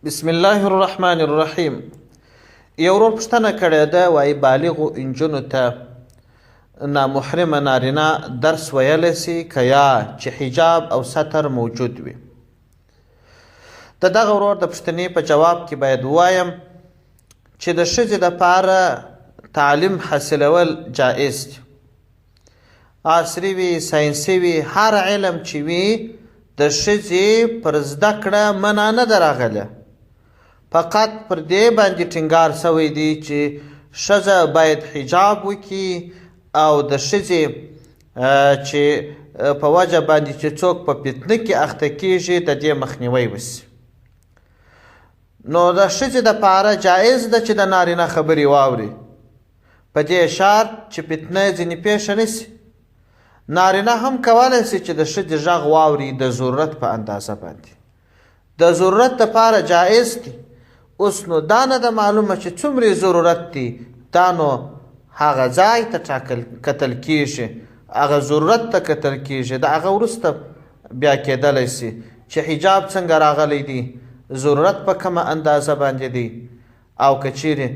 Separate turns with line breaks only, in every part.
بسم الله الرحمن الرحیم. یو ورور پوښتنه کړې ده، وایي بالغو نجونو ته نامحرمه نارینه درس ویلی سي که یا چې حجاب او ستر موجود وي؟ د دغه ورور د پوښتنې په جواب کې باید ووایم چې د ښځې دپاره تعلیم حاصلول جایز دي. عصري وي، ساینسي وي، هر علم چې وي د ښځې پر زده کړه منع نه ده راغله. فقط پر دې باندې ټینګار سوی دی چې ښځه باید حجاب وکړي او د ښځې چې په وجه باندې چې څوک په فتنه کې اخته کیږي د دې مخنیوی وشي. نو د ښځې دپاره جایز ده چې د نارینه خبرې واوري، په دې شرط چې فتنه ځینې پیښه نه شي. نارینه هم کولی شي چې د ښځې غږ واوري د ضرورت په اندازه باندې. د ضرورت دپاره جایز دی. اوس نو دا نه ده معلومه چې څومره ضرورت دی، دا نو هغه ځای ته کتل کیږي، هغه ضرورت ته کتل کیږي. د هغه وروسته بیا کیدلی شي چې حجاب څنګه راغلی دی، ضرورت په کومه اندازه باندې دی، او که چیرې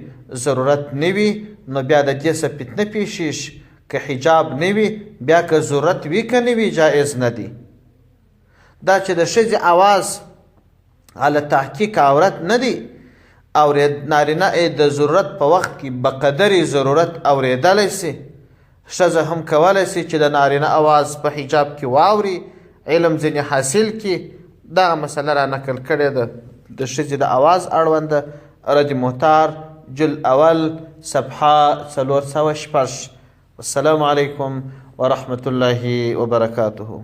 ضرورت نه وي نو بیا د دې څه فتنه پیښیږي. که حجاب نه وي بیا که ضرورت وي که نه وي جایز نه دی. دا چې د ښځې اواز علی تحقیق عورت نه دی، نارینه د ضرورت په وخت کې بقدرې ضرورت اورېدلی شي. ښځه هم کولی شي چې د نارینه اواز په حجاب کې واوري، علم ځینې حاصل کړي. دغه مسله را نقل کړې ده د ښځې د اواز اړونده، رد محتار جل اول صفحه 406. والسلام علیکم ورحمة الله وبرکاته.